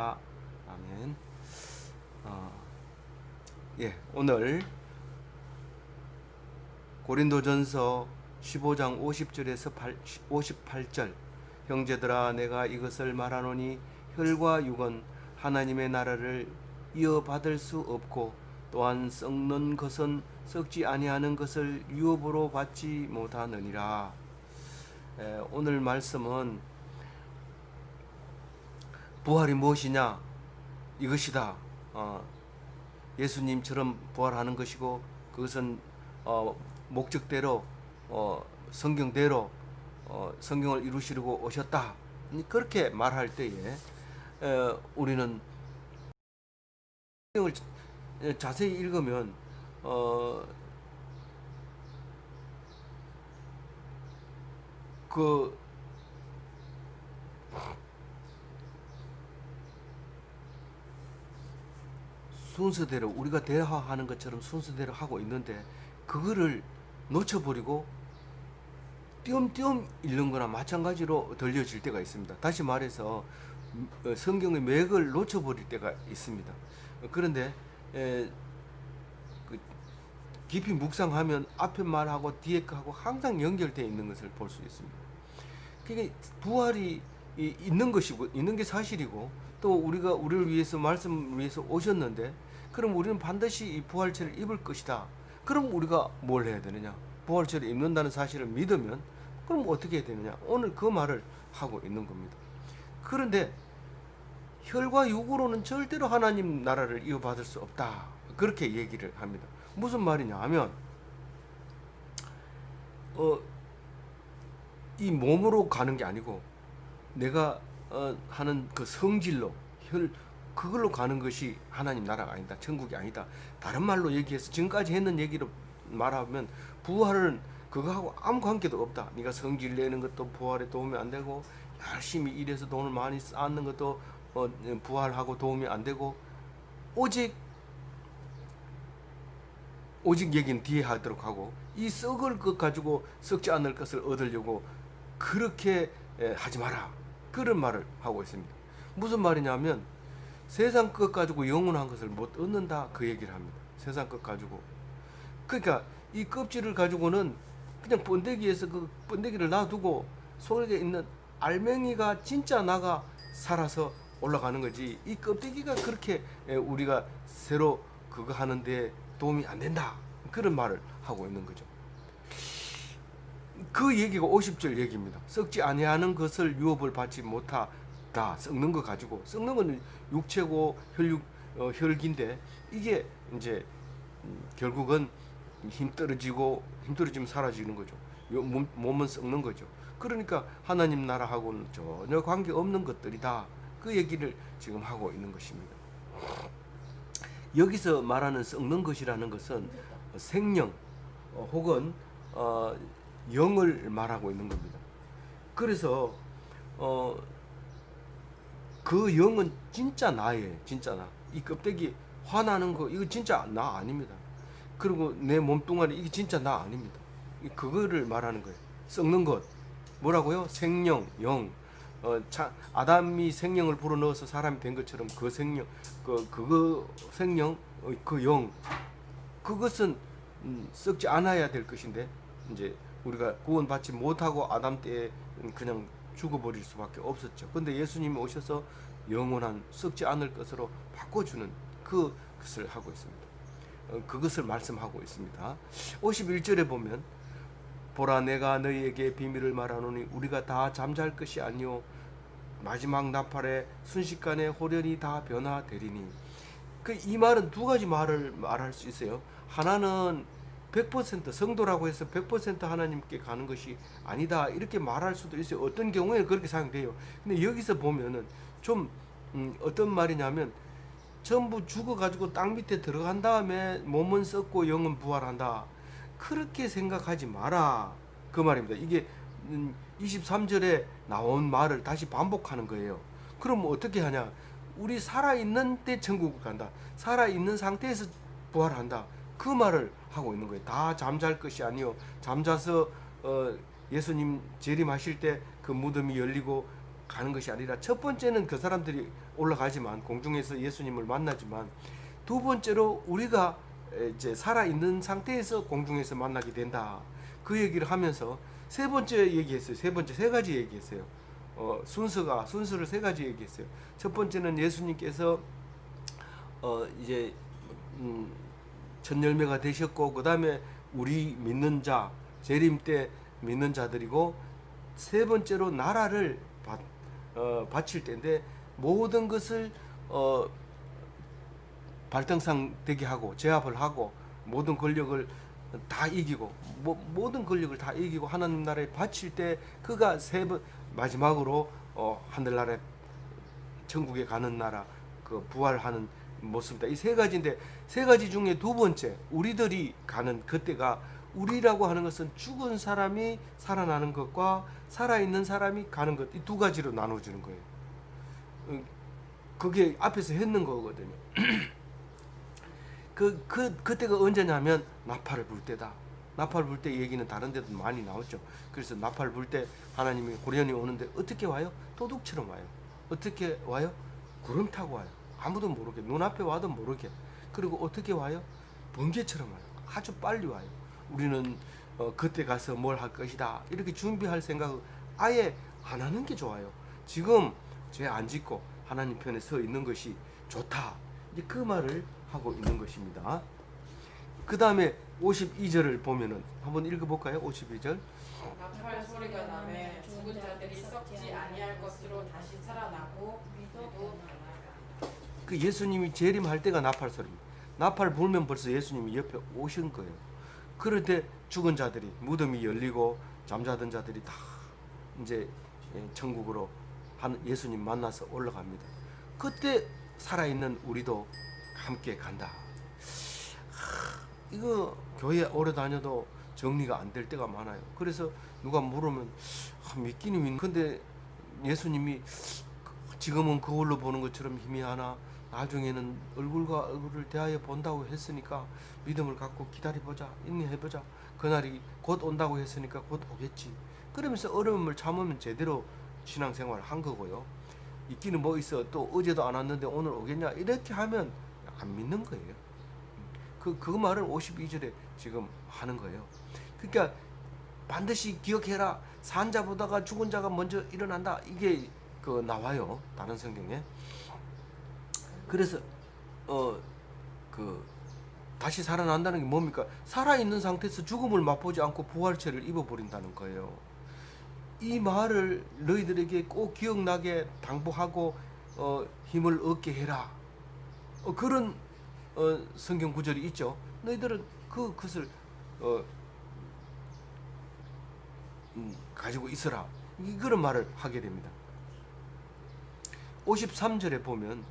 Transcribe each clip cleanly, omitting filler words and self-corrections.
아멘. 오늘 고린도전서 15장 50절에서 58절, 형제들아 내가 이것을 말하노니 혈과 육은 하나님의 나라를 이어받을 수 없고 또한 썩는 것은 썩지 아니하는 것을 유업으로 받지 못하느니라. 오늘 말씀은 부활이 무엇이냐? 이것이다. 예수님처럼 부활하는 것이고 그것은 목적대로 성경대로 성경을 이루시려고 오셨다. 그렇게 말할 때에 우리는 성경을 자세히 읽으면 그 순서대로 우리가 대화하는 것처럼 순서대로 하고 있는데 그거를 놓쳐버리고 띄엄띄엄 읽는 거나 마찬가지로 들려질 때가 있습니다. 다시 말해서 성경의 맥을 놓쳐버릴 때가 있습니다. 그런데 깊이 묵상하면 앞에 말하고 뒤에 거하고 항상 연결되어 있는 것을 볼 수 있습니다. 그게 부활이 있는 것이고 있는 게 사실이고 또 우리가 우리를 위해서 말씀을 위해서 오셨는데 그럼 우리는 반드시 이 부활체를 입을 것이다. 그럼 우리가 뭘 해야 되느냐? 부활체를 입는다는 사실을 믿으면 그럼 어떻게 해야 되느냐? 오늘 그 말을 하고 있는 겁니다. 그런데 혈과 육으로는 절대로 하나님 나라를 이어받을 수 없다. 그렇게 얘기를 합니다. 무슨 말이냐 하면 이 몸으로 가는 게 아니고 내가 하는 그 성질로 그걸로 가는 것이 하나님 나라가 아니다. 천국이 아니다. 다른 말로 얘기해서 지금까지 했는 얘기로 말하면 부활은 그거하고 아무 관계도 없다. 네가 성질 내는 것도 부활에 도움이 안 되고 열심히 일해서 돈을 많이 쌓는 것도 부활하고 도움이 안 되고 오직 얘기는 뒤에 하도록 하고 이 썩을 것 가지고 썩지 않을 것을 얻으려고 그렇게 하지 마라. 그런 말을 하고 있습니다. 무슨 말이냐면 세상 것 가지고 영원한 것을 못 얻는다. 그 얘기를 합니다. 세상 것 가지고. 그러니까 이 껍질을 가지고는 그냥 번데기에서 그 번데기를 놔두고 속에 있는 알맹이가 진짜 나가 살아서 올라가는 거지. 이 껍데기가 그렇게 우리가 새로 그거 하는데 도움이 안 된다. 그런 말을 하고 있는 거죠. 그 얘기가 50절 얘기입니다. 썩지 아니하는 것을 유업을 받지 못하다. 썩는 거 가지고 썩는 거는 육체고 혈기인데 이게 이제 결국은 힘 떨어지면 사라지는 거죠. 몸은 썩는 거죠. 그러니까 하나님 나라하고는 전혀 관계 없는 것들이다. 그 얘기를 지금 하고 있는 것입니다. 여기서 말하는 썩는 것이라는 것은 생명 혹은 영을 말하고 있는 겁니다. 그래서 그 영은 진짜 나예요. 진짜 나. 이 껍데기 화나는 거 이거 진짜 나 아닙니다. 그리고 내 몸뚱아리 이게 진짜 나 아닙니다. 그거를 말하는 거예요. 썩는 것 뭐라고요? 생명, 영. 아담이 생명을 불어넣어서 사람이 된 것처럼 그 생명, 그거 생명, 그 영, 그것은 썩지 않아야 될 것인데 이제 우리가 구원받지 못하고 아담 때에 그냥 죽어버릴 수밖에 없었죠. 근데 예수님이 오셔서 영원한 썩지 않을 것으로 바꿔주는 그것을 하고 있습니다. 그것을 말씀하고 있습니다. 51절에 보면 보라 내가 너희에게 비밀을 말하노니 우리가 다 잠잘 것이 아니요 마지막 나팔에 순식간에 호련히 다 변화되리니. 이 말은 두 가지 말을 말할 수 있어요. 하나는 100% 성도라고 해서 100% 하나님께 가는 것이 아니다 이렇게 말할 수도 있어요. 어떤 경우에는 그렇게 사용돼요. 근데 여기서 보면은 좀 어떤 말이냐면 전부 죽어가지고 땅 밑에 들어간 다음에 몸은 썩고 영은 부활한다. 그렇게 생각하지 마라. 그 말입니다. 이게 23절에 나온 말을 다시 반복하는 거예요. 그럼 어떻게 하냐? 우리 살아있는 때 천국을 간다. 살아있는 상태에서 부활한다. 그 말을 하고 있는 거예요. 다 잠잘 것이 아니요. 잠자서 예수님 재림하실 때 그 무덤이 열리고 가는 것이 아니라 첫 번째는 그 사람들이 올라가지만 공중에서 예수님을 만나지만 두 번째로 우리가 이제 살아 있는 상태에서 공중에서 만나게 된다. 그 얘기를 하면서 세 번째 얘기했어요. 세 번째 세 가지 얘기했어요. 순서를 세 가지 얘기했어요. 첫 번째는 예수님께서 이제 첫 열매가 되셨고, 그 다음에 우리 믿는 자, 재림 때 믿는 자들이고, 세 번째로 나라를 바칠 때인데 모든 것을 발등상 되게 하고 제압을 하고 모든 권력을 다 이기고 모든 권력을 다 이기고 하나님 나라에 바칠 때 그가 세 번 마지막으로 하늘나라 천국에 가는 나라 그 부활하는 모습이다. 이 세 가지인데 세 가지 중에 두 번째 우리들이 가는 그때가 우리라고 하는 것은 죽은 사람이 살아나는 것과 살아있는 사람이 가는 것 이 두 가지로 나눠지는 거예요. 그게 앞에서 했는 거거든요. 그때가 언제냐면 나팔을 불 때다. 나팔 불 때 얘기는 다른 데도 많이 나왔죠. 그래서 나팔 불 때 하나님이 호련히 오는데 어떻게 와요? 도둑처럼 와요. 어떻게 와요? 구름 타고 와요. 아무도 모르게 눈앞에 와도 모르게. 그리고 어떻게 와요? 번개처럼 와요. 아주 빨리 와요. 우리는 그때 가서 뭘 할 것이다 이렇게 준비할 생각을 아예 안 하는 게 좋아요. 지금 죄 안 짓고 하나님 편에 서 있는 것이 좋다. 이제 그 말을 하고 있는 것입니다. 그 다음에 52절을 보면은 한번 읽어볼까요? 52절. 나팔 소리가 나매 죽은 자들이 썩지 아니할 것으로 다시 살아나고 믿어도 나아가. 그 예수님이 재림할 때가 나팔 소리입니다. 나팔 불면 벌써 예수님이 옆에 오신 거예요. 그럴 때 죽은 자들이 무덤이 열리고 잠자던 자들이 다 이제 천국으로 예수님 만나서 올라갑니다. 그때 살아있는 우리도 함께 간다. 이거 교회 오래 다녀도 정리가 안 될 때가 많아요. 그래서 누가 물으면 믿기는 믿는 근데 예수님이 지금은 거울로 보는 것처럼 희미하나 나중에는 얼굴과 얼굴을 대하여 본다고 했으니까 믿음을 갖고 기다려보자, 인내해보자. 그날이 곧 온다고 했으니까 곧 오겠지. 그러면서 어려움을 참으면 제대로 신앙생활을 한 거고요. 있기는 뭐 있어. 또 어제도 안 왔는데 오늘 오겠냐 이렇게 하면 안 믿는 거예요. 그 말을 52절에 지금 하는 거예요. 그러니까 반드시 기억해라. 산 자보다가 죽은 자가 먼저 일어난다. 이게 나와요. 다른 성경에. 그래서 다시 살아난다는 게 뭡니까? 살아있는 상태에서 죽음을 맛보지 않고 부활체를 입어버린다는 거예요. 이 말을 너희들에게 꼭 기억나게 당부하고 힘을 얻게 해라. 그런 성경 구절이 있죠. 너희들은 그것을 가지고 있어라. 그런 말을 하게 됩니다. 53절에 보면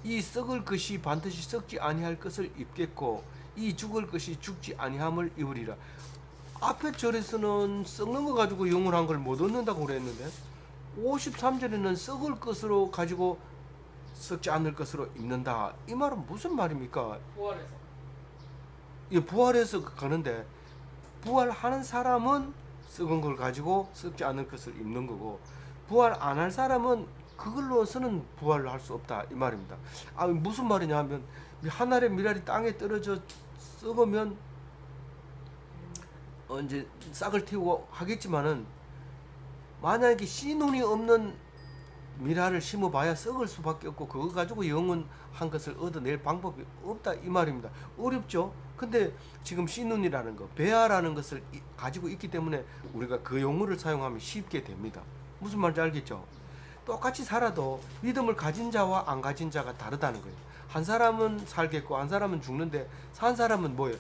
이 썩을 것이 반드시 썩지 아니할 것을 입겠고 이 죽을 것이 죽지 아니함을 입으리라. 앞에 절에서는 썩는 거 가지고 영원한 걸 못 얻는다고 그랬는데 53절에는 썩을 것으로 가지고 썩지 않을 것으로 입는다. 이 말은 무슨 말입니까? 부활해서. 예, 부활해서 가는데 부활하는 사람은 썩은 걸 가지고 썩지 않을 것을 입는 거고 부활 안 할 사람은 그걸로서는 부활을 할 수 없다 이 말입니다. 무슨 말이냐 하면 한 알의 밀알이 땅에 떨어져 썩으면 이제 싹을 틔우고 하겠지만은 만약에 씨눈이 없는 밀알을 심어봐야 썩을 수밖에 없고 그거 가지고 영원한 것을 얻어낼 방법이 없다 이 말입니다. 어렵죠. 근데 지금 씨눈이라는 거 배아라는 것을 가지고 있기 때문에 우리가 그 용어를 사용하면 쉽게 됩니다. 무슨 말인지 알겠죠? 똑같이 살아도 믿음을 가진 자와 안 가진 자가 다르다는 거예요. 한 사람은 살겠고 한 사람은 죽는데 산 사람은 뭐예요?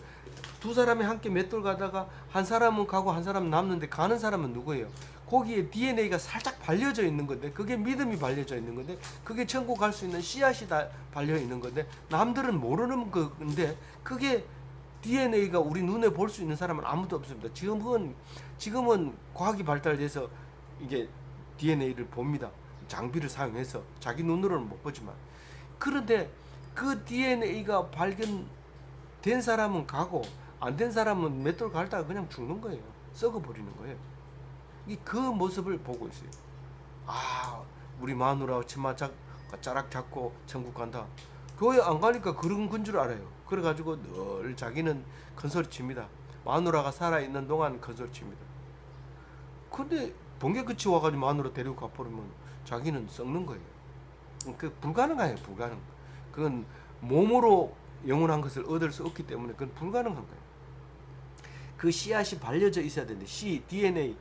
두 사람이 함께 맷돌 가다가 한 사람은 가고 한 사람은 남는데 가는 사람은 누구예요? 거기에 DNA가 살짝 발려져 있는 건데 그게 믿음이 발려져 있는 건데 그게 천국 갈 수 있는 씨앗이 다 발려 있는 건데 남들은 모르는 건데 그게 DNA가 우리 눈에 볼 수 있는 사람은 아무도 없습니다. 지금은 과학이 발달돼서 이게 DNA를 봅니다. 장비를 사용해서 자기 눈으로는 못 보지만 그런데 그 DNA가 발견된 사람은 가고 안 된 사람은 맷돌 갈다가 그냥 죽는 거예요. 썩어버리는 거예요. 그 모습을 보고 있어요. 우리 마누라 치마 짜락 잡고 천국 간다. 교회 안 가니까 그런 건 줄 알아요. 그래가지고 늘 자기는 큰소리 칩니다. 마누라가 살아있는 동안 큰소리 칩니다. 근데 번개 끝이 와가지고 마누라 데리고 가버리면 자기는 썩는 거예요. 그 불가능해요. 불가능. 그건 몸으로 영원한 것을 얻을 수 없기 때문에 그건 불가능한 거예요. 그 씨앗이 발려져 있어야 되는데 DNA,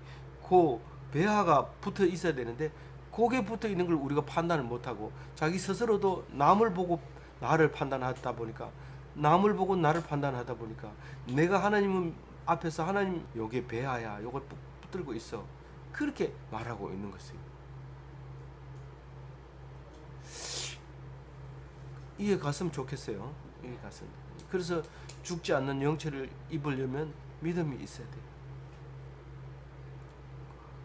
그 배아가 붙어 있어야 되는데 그게 붙어 있는 걸 우리가 판단을 못하고 자기 스스로도 남을 보고 나를 판단하다 보니까 남을 보고 나를 판단하다 보니까 내가 하나님 앞에서 하나님 요게 배아야 요걸 붙들고 있어 그렇게 말하고 있는 것이에요. 이해 갔으면 좋겠어요. 이해 갔으면. 그래서 죽지 않는 영체를 입으려면 믿음이 있어야 돼요.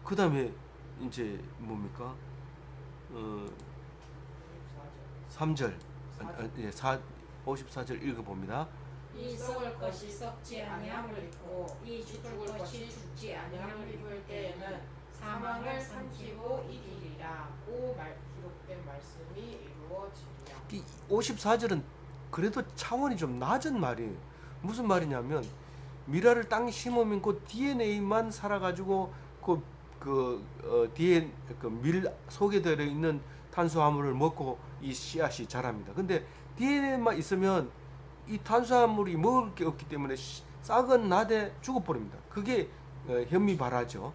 그 다음에 이제 뭡니까? 3절 54절 읽어봅니다. 이 썩을 것이 썩지 아니함을 입고 이 죽을 것이 죽지 아니함을 입을 때에는 사망을 삼키고 이기리라. 고 기록된 말씀이 이루어지리라. 이 54절은 그래도 차원이 좀 낮은 말이에요. 무슨 말이냐면 미라를 땅에 심으면 그 DNA만 살아가지고 DNA 밀 속에 들어 있는 탄수화물을 먹고 이 씨앗이 자랍니다. 근데 DNA만 있으면 이 탄수화물이 먹을 게 없기 때문에 싹은 나대 죽어버립니다. 그게 현미바라죠.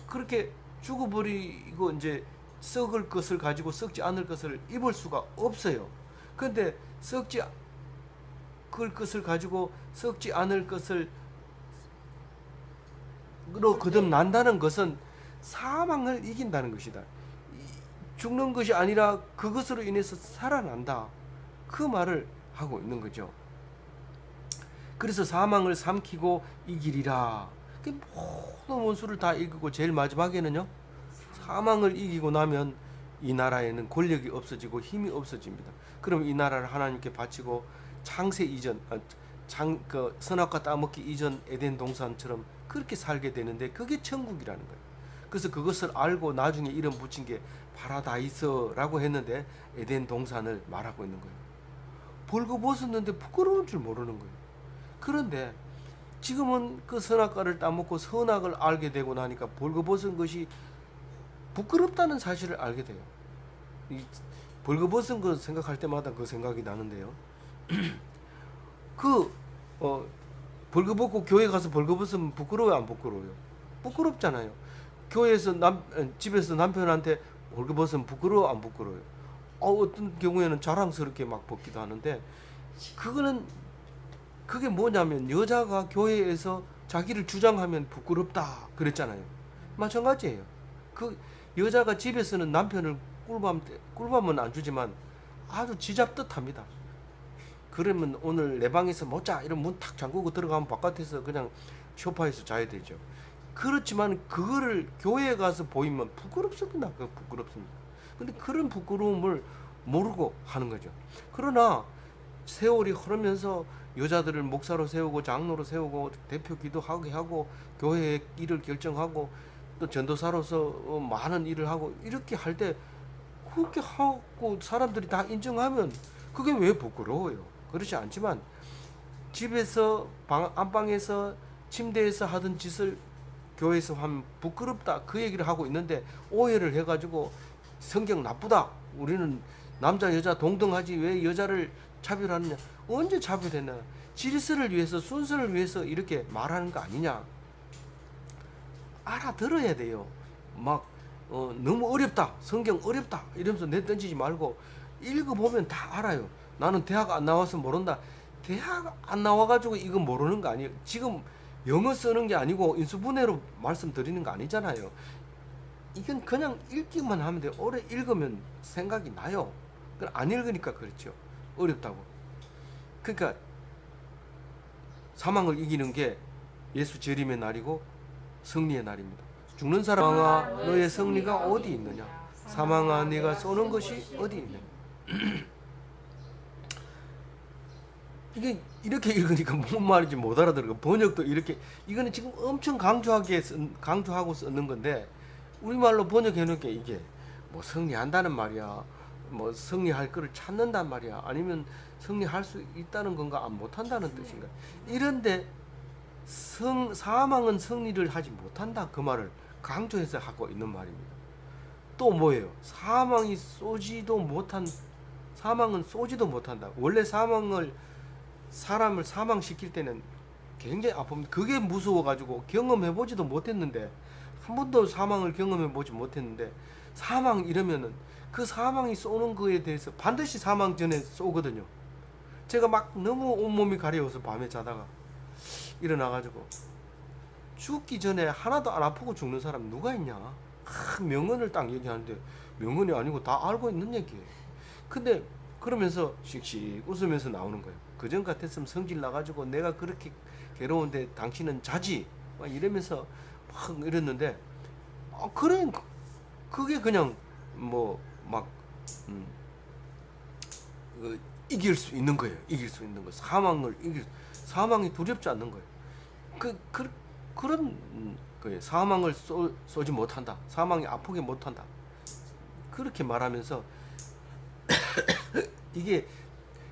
그렇게 죽어버리고 이제 썩을 것을 가지고 썩지 않을 것을 입을 수가 없어요. 그런데 썩지 않을 것을 가지고 썩지 않을 것을 로 거듭난다는 것은 사망을 이긴다는 것이다. 죽는 것이 아니라 그것으로 인해서 살아난다. 그 말을 하고 있는 거죠. 그래서 사망을 삼키고 이기리라. 모든 원수를 다 이기고 제일 마지막에는요. 사망을 이기고 나면 이 나라에는 권력이 없어지고 힘이 없어집니다. 그럼 이 나라를 하나님께 바치고 창세 이전 선악과 따먹기 이전 에덴 동산처럼 그렇게 살게 되는데 그게 천국이라는 거예요. 그래서 그것을 알고 나중에 이름 붙인 게 파라다이스라고 했는데 에덴 동산을 말하고 있는 거예요. 벌거벗었는데 부끄러운 줄 모르는 거예요. 그런데 지금은 그 선악과를 따먹고 선악을 알게 되고 나니까 벌거벗은 것이 부끄럽다는 사실을 알게 돼요. 이 벌거벗은 거 생각할 때마다 그 생각이 나는데요. 벌거벗고 교회 가서 벌거벗으면 부끄러워요, 안 부끄러워요? 부끄럽잖아요. 교회에서 집에서 남편한테 벌거벗으면 부끄러워, 안 부끄러워요? 어떤 경우에는 자랑스럽게 막 벗기도 하는데 그게 뭐냐면 여자가 교회에서 자기를 주장하면 부끄럽다 그랬잖아요. 마찬가지예요. 그 여자가 집에서는 남편을 꿀밤은 안 주지만 아주 쥐잡듯합니다. 그러면 오늘 내 방에서 못 자 이런 문 탁 잠그고 들어가면 바깥에서 그냥 소파에서 자야 되죠. 그렇지만 그거를 교회에 가서 보이면 부끄럽습니다. 부끄럽습니다. 근데 그런 부끄러움을 모르고 하는 거죠. 그러나 세월이 흐르면서 여자들을 목사로 세우고 장로로 세우고 대표 기도하게 하고 교회의 일을 결정하고 또 전도사로서 많은 일을 하고 이렇게 할 때 그렇게 하고 사람들이 다 인정하면 그게 왜 부끄러워요? 그렇지 않지만 집에서 안방에서 침대에서 하던 짓을 교회에서 하면 부끄럽다 그 얘기를 하고 있는데 오해를 해가지고 성경 나쁘다 우리는 남자 여자 동등하지 왜 여자를 차별하느냐 언제 차별했나 질서를 위해서 순서를 위해서 이렇게 말하는 거 아니냐 알아들어야 돼요. 막 너무 어렵다 성경 어렵다 이러면서 내던지지 말고 읽어보면 다 알아요. 나는 대학 안 나와서 모른다. 대학 안 나와가지고 이거 모르는 거 아니에요. 지금 영어 쓰는 게 아니고 인수분해로 말씀드리는 거 아니잖아요. 이건 그냥 읽기만 하면 돼요. 오래 읽으면 생각이 나요. 안 읽으니까 그렇죠. 어렵다고. 그러니까 사망을 이기는 게 예수 재림의 날이고 승리의 날입니다. 죽는 사람아 너의 승리가 어디 있느냐? 사망아 네가 쏘는 것이 어디 있느냐? 이게 이렇게 읽으니까 뭔 말인지 못 알아들어요. 번역도 이렇게 이거는 지금 엄청 강조하고 쓰는 건데 우리말로 번역해 놓은 게 이게 뭐 승리한다는 말이야 뭐 승리할 거를 찾는단 말이야. 아니면 승리할 수 있다는 건가, 안 못한다는 뜻인가. 이런데 사망은 승리를 하지 못한다, 그 말을 강조해서 하고 있는 말입니다. 또 뭐예요? 사망은 쏘지도 못한다. 원래 사람을 사망시킬 때는 굉장히 아픕니다. 그게 무서워가지고 경험해보지도 못했는데, 한 번도 사망을 경험해보지 못했는데, 사망 이러면은 그 사망이 쏘는 거에 대해서 반드시 사망 전에 쏘거든요. 제가 막 너무 온몸이 가려워서 밤에 자다가 일어나가지고 죽기 전에 하나도 안 아프고 죽는 사람 누가 있냐? 명언을 딱 얘기하는데 명언이 아니고 다 알고 있는 얘기예요. 근데 그러면서 씩씩 웃으면서 나오는 거예요. 그전 같았으면 성질 나가지고 내가 그렇게 괴로운데 당신은 자지? 막 이러면서 막 이랬는데, 그래, 그게 그냥 막 이길 수 있는 거예요. 이길 수 있는 거. 사망이 두렵지 않는 거예요. 그런 거예요. 사망을 쏘지 못한다. 사망이 아프게 못한다. 그렇게 말하면서 이게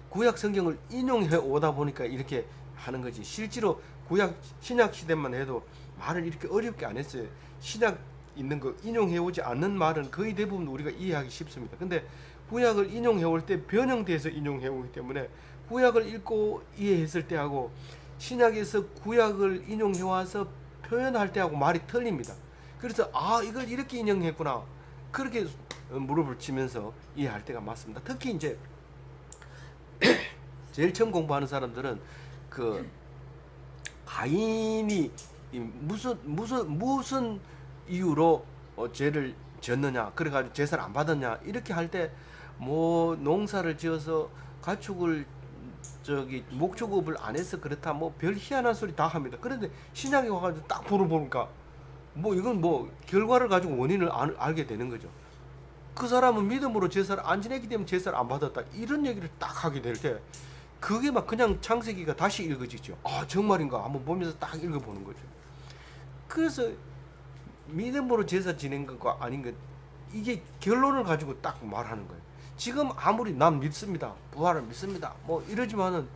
구약 성경을 인용해 오다 보니까 이렇게 하는 거지. 실제로 신약 시대만 해도 말을 이렇게 어렵게 안 했어요. 신약 있는 거 인용해 오지 않는 말은 거의 대부분 우리가 이해하기 쉽습니다. 근데 구약을 인용해 올 때 변형돼서 인용해 오기 때문에 구약을 읽고 이해했을 때하고 신약에서 구약을 인용해 와서 표현할 때하고 말이 틀립니다. 그래서 이걸 이렇게 인용했구나, 그렇게 무릎을 치면서 이해할 때가 맞습니다. 특히 이제 제일 처음 공부하는 사람들은 그 가인이 무슨 이유로 죄를 졌느냐, 그래가지고 제사를 안 받았냐, 이렇게 할 때 뭐 농사를 지어서 가축을 목축업을 안 해서 그렇다, 뭐 별 희한한 소리 다 합니다. 그런데 신약에 와가지고 딱 물어보니까 이건 결과를 가지고 원인을 알게 되는 거죠. 그 사람은 믿음으로 제사를 안 지냈기 때문에 제사를 안 받았다, 이런 얘기를 딱 하게 될 때 그게 막 그냥 창세기가 다시 읽어지죠. 정말인가 한번 보면서 딱 읽어보는 거죠. 그래서 믿음으로 제사 지낸 것과 아닌 것, 이게 결론을 가지고 딱 말하는 거예요. 지금 아무리 난 믿습니다, 부활을 믿습니다, 뭐 이러지만은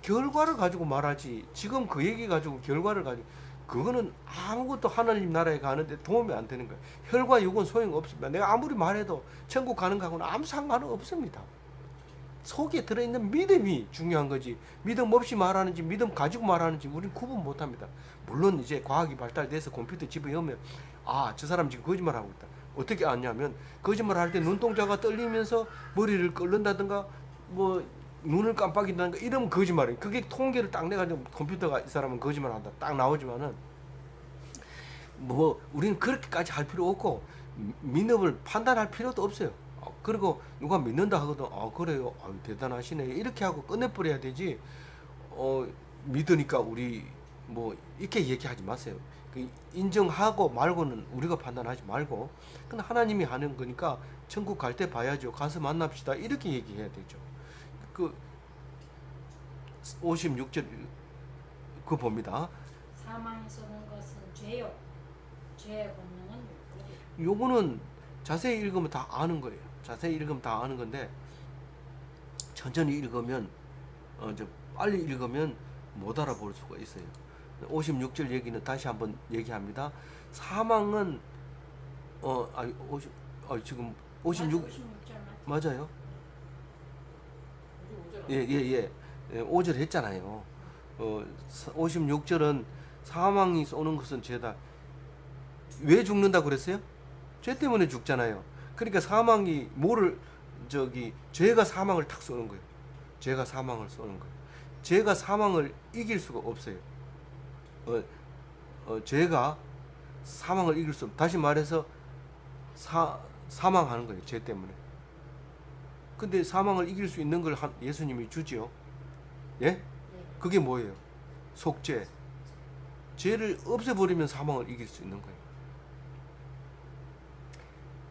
결과를 가지고 말하지, 지금 그 얘기 가지고 결과를 가지고, 그거는 아무것도 하나님 나라에 가는데 도움이 안 되는 거예요. 혈과 육은 소용없습니다. 내가 아무리 말해도 천국 가는 거하고는 아무 상관은 없습니다. 속에 들어있는 믿음이 중요한 거지, 믿음 없이 말하는지 믿음 가지고 말하는지 우리는 구분 못합니다. 물론 이제 과학이 발달돼서 컴퓨터 집에 오면 저 사람 지금 거짓말하고 있다. 어떻게 아냐면 거짓말할 때 눈동자가 떨리면서 머리를 끓는다든가 뭐 눈을 깜빡인다든가 이러면 거짓말이에요. 그게 통계를 딱 내가지고 컴퓨터가 이 사람은 거짓말한다 딱 나오지만은 우리는 그렇게까지 할 필요 없고 믿음을 판단할 필요도 없어요. 그리고 누가 믿는다 하거든, 그래요, 대단하시네, 이렇게 하고 끝내버려야 되지. 믿으니까 우리 이렇게 얘기하지 마세요. 인정하고 말고는 우리가 판단하지 말고, 근데 하나님이 하는 거니까 천국 갈 때 봐야죠, 가서 만납시다, 이렇게 얘기해야 되죠. 56절 그거 봅니다. 사망이 쏘는 것은 죄요, 죄의 본능은 욕구요. 요거는 자세히 읽으면 다 아는 거예요. 자세히 읽으면 다 아는 건데 천천히 읽으면 빨리 읽으면 못 알아볼 수가 있어요. 56절 얘기는 다시 한번 얘기합니다. 사망은 지금 56 맞아요? 예. 5절 했잖아요. 56절은 사망이 쏘는 것은 죄다. 왜 죽는다 그랬어요? 죄 때문에 죽잖아요. 그러니까 사망이 죄가 사망을 탁 쏘는 거예요. 죄가 사망을 쏘는 거예요. 죄가 사망을 이길 수가 없어요. 죄가 사망을 이길 수 없어요. 다시 말해서 사망하는 거예요. 죄 때문에. 근데 사망을 이길 수 있는 걸 예수님이 주지요. 예? 그게 뭐예요? 속죄. 죄를 없애버리면 사망을 이길 수 있는 거예요.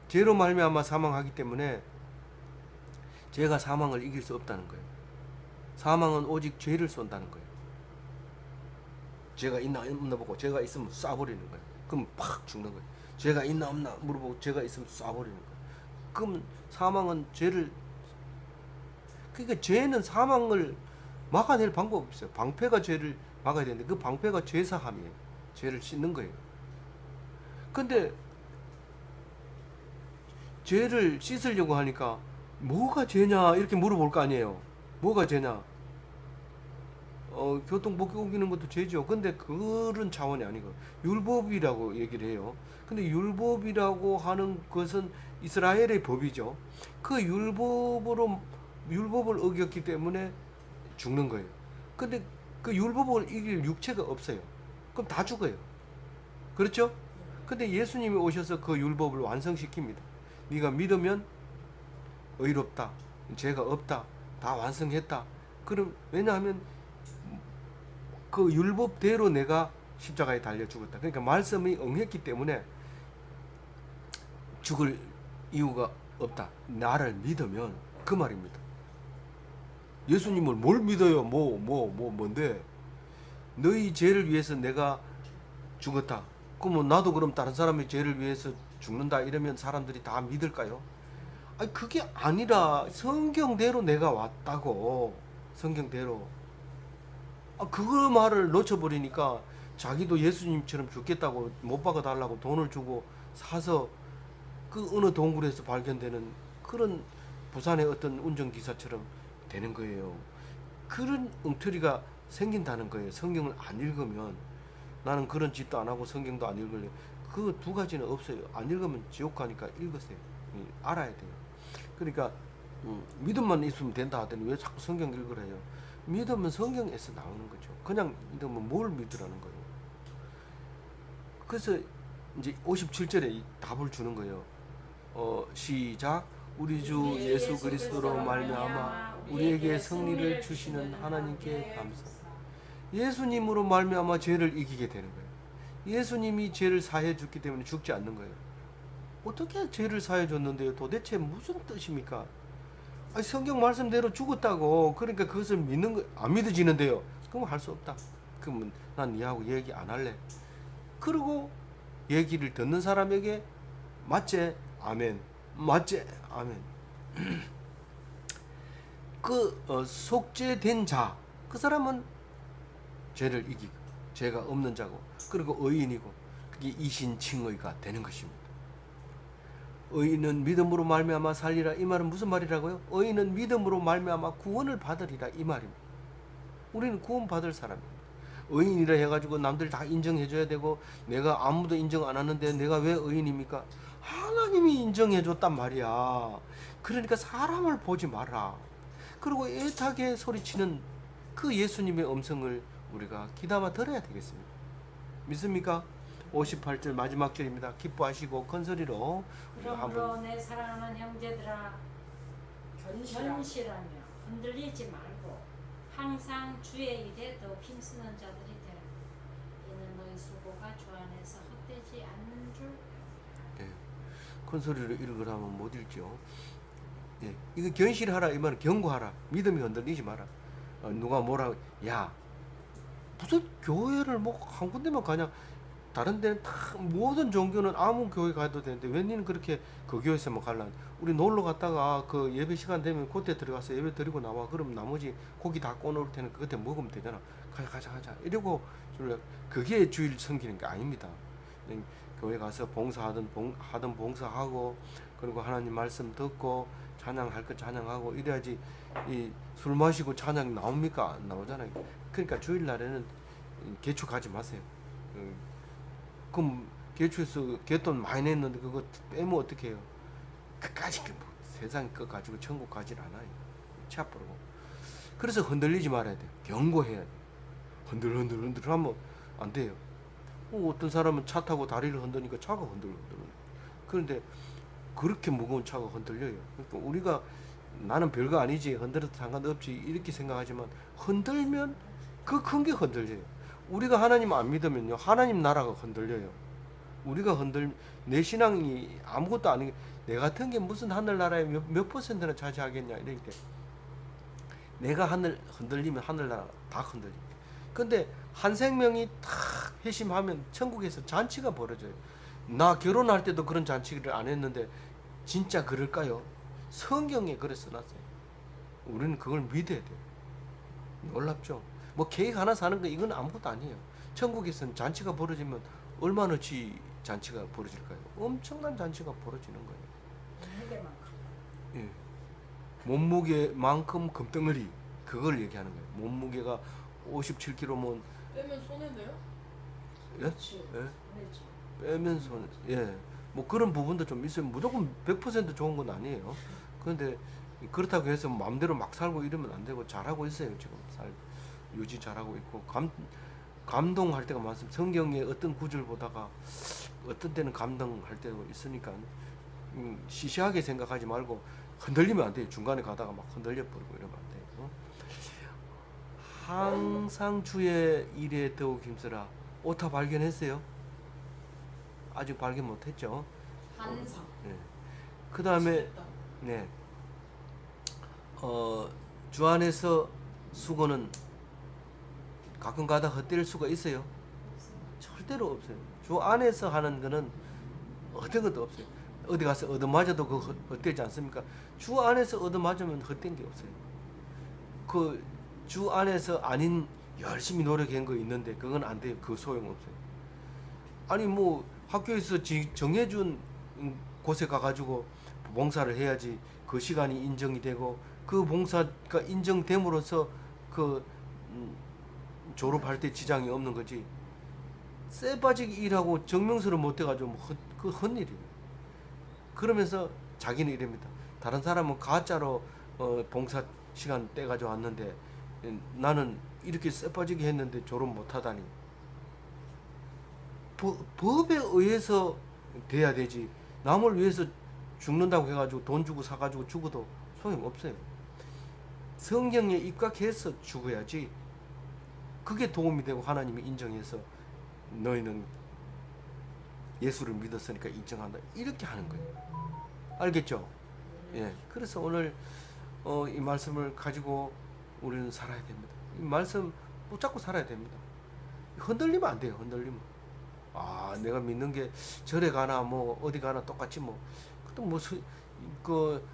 죄로 말미암아 사망하기 때문에 죄가 사망을 이길 수 없다는 거예요. 사망은 오직 죄를 쏜다는 거예요. 죄가 있나 없나 보고 죄가 있으면 쏴버리는 거예요. 그럼 팍 죽는 거예요. 죄가 있나 없나 물어보고 죄가 있으면 쏴버리는 거예요. 그럼 사망은 죄를, 그러니까 죄는 사망을 막아낼 방법이 없어요. 방패가 죄를 막아야 되는데 그 방패가 죄사함이에요. 죄를 씻는 거예요. 근데 죄를 씻으려고 하니까 뭐가 죄냐 이렇게 물어볼 거 아니에요. 뭐가 죄냐? 교통법규 어기는 것도 죄죠. 근데 그런 차원이 아니고 율법이라고 얘기를 해요. 근데 율법이라고 하는 것은 이스라엘의 법이죠. 그 율법을 어겼기 때문에 죽는 거예요. 근데 그 율법을 이길 육체가 없어요. 그럼 다 죽어요. 그렇죠? 근데 예수님이 오셔서 그 율법을 완성시킵니다. 네가 믿으면 의롭다, 죄가 없다, 다 완성했다. 그럼 왜냐하면 그 율법대로 내가 십자가에 달려 죽었다. 그러니까 말씀이 응했기 때문에 죽을 이유가 없다. 나를 믿으면 그 말입니다. 예수님을 뭘 믿어요? 뭔데? 너희 죄를 위해서 내가 죽었다. 그러면 나도 그럼 다른 사람의 죄를 위해서 죽는다 이러면 사람들이 다 믿을까요? 아니 그게 아니라 성경대로 내가 왔다고. 성경대로. 그 말을 놓쳐버리니까 자기도 예수님처럼 죽겠다고 못 박아달라고 돈을 주고 사서 그 어느 동굴에서 발견되는 그런 부산의 어떤 운전기사처럼 되는 거예요. 그런 엉터리가 생긴다는 거예요. 성경을 안 읽으면. 나는 그런 짓도 안 하고 성경도 안 읽을래. 그 두 가지는 없어요. 안 읽으면 지옥 가니까 읽으세요. 알아야 돼요. 그러니까 믿음만 있으면 된다 하더니 왜 자꾸 성경 읽으래요? 믿으면 성경에서 나오는 거죠. 그냥 믿으면 뭘 믿으라는 거예요. 그래서 이제 57절에 이 답을 주는 거예요. 시작. 우리 주 예수 그리스도로 말미암아 우리에게 승리를 주시는 하나님께 감사. 예수님으로 말미암아 죄를 이기게 되는 거예요. 예수님이 죄를 사해 줬기 때문에 죽지 않는 거예요. 어떻게 죄를 사해 줬는데요? 도대체 무슨 뜻입니까? 아니, 성경 말씀대로 죽었다고. 그러니까 그것을 믿는 거 안 믿어지는데요. 그럼 할 수 없다. 그러면 난 니하고 얘기 안 할래. 그리고 얘기를 듣는 사람에게 맞제 아멘, 맞제 아멘. 속죄된 자, 그 사람은 죄를 이기고 죄가 없는 자고, 그리고 의인이고, 그게 이신칭의가 되는 것입니다. 의인은 믿음으로 말미암아 살리라. 이 말은 무슨 말이라고요? 의인은 믿음으로 말미암아 구원을 받으리라 이 말입니다. 우리는 구원 받을 사람입니다. 의인이라 해가지고 남들 다 인정해줘야 되고, 내가 아무도 인정 안 하는데 내가 왜 의인입니까? 하나님이 인정해줬단 말이야. 그러니까 사람을 보지 마라. 그리고 애타게 소리치는 그 예수님의 음성을 우리가 귀담아 들어야 되겠습니다. 믿습니까? 58절 마지막 절입니다. 기뻐하시고 큰 소리로 그러므로 내 사랑하는 형제들아 견실하며 흔들리지 말고 항상 주의 일에 더 힘쓰는 자들이 되라. 이는 너희 수고가 주 안에서 헛되지 않는 줄. 예, 큰 소리로 읽으라면 못 읽죠. 예, 이거 견실하라 이 말은 경고하라. 믿음이 흔들리지 마라. 누가 뭐라, 야 무슨 교회를 뭐 한 군데만 가냐? 다른 데는 다 모든 종교는 아무 교회 가도 되는데 왜 니는 그렇게 그 교회에서만 갈라? 우리 놀러 갔다가 그 예배 시간 되면 그때 들어가서 예배 드리고 나와. 그럼 나머지 고기 다 꺼놓을 테니까 그때 먹으면 되잖아. 가자 이러고 줄래? 그게 주일 섬기는 게 아닙니다. 교회 가서 봉사하든 봉사하고, 그리고 하나님 말씀 듣고 찬양할 것 찬양하고 이래야지. 이 술 마시고 찬양 나옵니까? 안 나오잖아요. 그러니까 주일날에는 개축 가지 마세요. 그럼 개축에서 개돈 많이 냈는데 그거 빼면 어떻게 해요? 그까지 뭐 세상 거 가지고 천국 가질 않아요. 치아부르고. 그래서 흔들리지 말아야 돼요. 경고해야 돼요. 흔들 하면 안 돼요. 어떤 사람은 차 타고 다리를 흔드니까 차가 흔들려. 그런데 그렇게 무거운 차가 흔들려요. 그러니까 우리가 나는 별거 아니지, 흔들어도 상관없지 이렇게 생각하지만 흔들면 그 큰 게 흔들려요. 우리가 하나님 안 믿으면요, 하나님 나라가 흔들려요. 우리가 내 신앙이 아무것도 아닌, 내 같은 게 무슨 하늘나라에 몇 퍼센트나 차지하겠냐 이렇게. 내가 흔들리면 하늘나라가 다 흔들립니다. 근데 한 생명이 탁 회심하면 천국에서 잔치가 벌어져요. 나 결혼할 때도 그런 잔치를 안 했는데 진짜 그럴까요? 성경에 그래 써놨어요. 우리는 그걸 믿어야 돼요. 놀랍죠? 뭐 케이크 하나 사는 거 이건 아무것도 아니에요. 천국에서는 잔치가 벌어지면 얼마나치 잔치가 벌어질까요? 엄청난 잔치가 벌어지는 거예요. 무게만큼. 예. 몸무게만큼 금덩어리 그걸 얘기하는 거예요. 몸무게가 57kg면 빼면 손해네요? 예? 그렇지. 예? 손해지. 빼면 손 예. 뭐 그런 부분도 좀 있어요. 무조건 100% 좋은 건 아니에요. 그런데 그렇다고 해서 마음대로 막 살고 이러면 안 되고 잘하고 있어요. 지금 유지 잘하고 있고 감동할 때가 많습니다. 성경의 어떤 구절 보다가 어떤 때는 감동할 때도 있으니까 시시하게 생각하지 말고 흔들리면 안 돼요. 중간에 가다가 막 흔들려 버리고 이러면 안 돼요. 항상 주의 일에 더욱 힘쓰라. 오타 발견했어요? 아직 발견 못했죠. 반성. 네. 그 다음에 네. 주 안에서 수고는 가끔 가다 헛될 수가 있어요. 절대로 없어요. 주 안에서 하는 거는 어떤 것도 없어요. 어디 가서 얻어맞아도 그 헛되지 않습니까? 주 안에서 얻어맞으면 헛된 게 없어요. 그 주 안에서 아닌 열심히 노력한 거 있는데 그건 안 돼요. 그 소용없어요. 아니 뭐 학교에서 정해준 곳에 가가지고 봉사를 해야지 그 시간이 인정이 되고 그 봉사가 인정됨으로써 그 졸업할 때 지장이 없는 거지. 쎄 빠지게 일하고 정명서를 못 해가지고 그 헛일이에요. 그러면서 자기는 이럽니다. 다른 사람은 가짜로 봉사 시간 떼가지고 왔는데 나는 이렇게 쎄 빠지게 했는데 졸업 못 하다니. 법에 의해서 돼야 되지. 남을 위해서 죽는다고 해가지고 돈 주고 사가지고 죽어도 소용없어요. 성경에 입각해서 죽어야지. 그게 도움이 되고 하나님이 인정해서 너희는 예수를 믿었으니까 인정한다. 이렇게 하는 거예요. 알겠죠? 예. 그래서 오늘 이 말씀을 가지고 우리는 살아야 됩니다. 이 말씀 붙잡고 살아야 됩니다. 흔들리면 안 돼요. 흔들리면. 아, 내가 믿는 게 절에 가나 뭐 어디 가나 똑같지 뭐. 그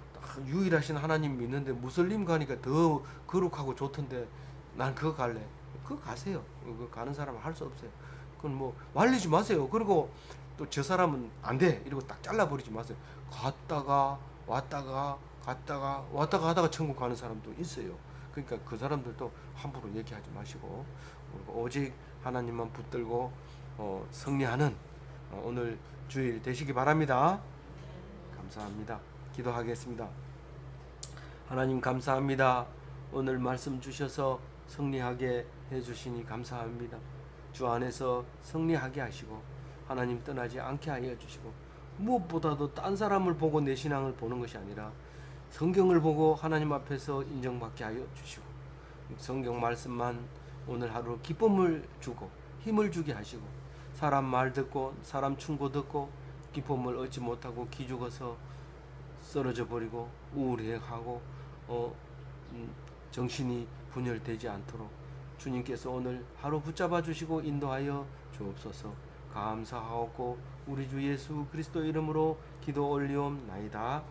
유일하신 하나님 믿는데 무슬림 가니까 더 거룩하고 좋던데 난 그거 갈래. 그거 가세요. 그거 가는 사람은 할 수 없어요. 그건 뭐 말리지 마세요. 그리고 또 저 사람은 안 돼. 이러고 딱 잘라버리지 마세요. 갔다가 왔다가 하다가 천국 가는 사람도 있어요. 그러니까 그 사람들도 함부로 얘기하지 마시고 오직 하나님만 붙들고 승리하는 오늘 주일 되시기 바랍니다. 감사합니다. 기도하겠습니다. 하나님 감사합니다. 오늘 말씀 주셔서 승리하게 해주시니 감사합니다. 주 안에서 승리하게 하시고 하나님 떠나지 않게 하여 주시고 무엇보다도 딴 사람을 보고 내 신앙을 보는 것이 아니라 성경을 보고 하나님 앞에서 인정받게 하여 주시고 성경 말씀만 오늘 하루 기쁨을 주고 힘을 주게 하시고 사람 말 듣고 사람 충고 듣고 기쁨을 얻지 못하고 기죽어서 쓰러져 버리고 우울해하고 정신이 분열되지 않도록 주님께서 오늘 하루 붙잡아 주시고 인도하여 주옵소서. 감사하옵고 우리 주 예수 그리스도 이름으로 기도 올리옵나이다.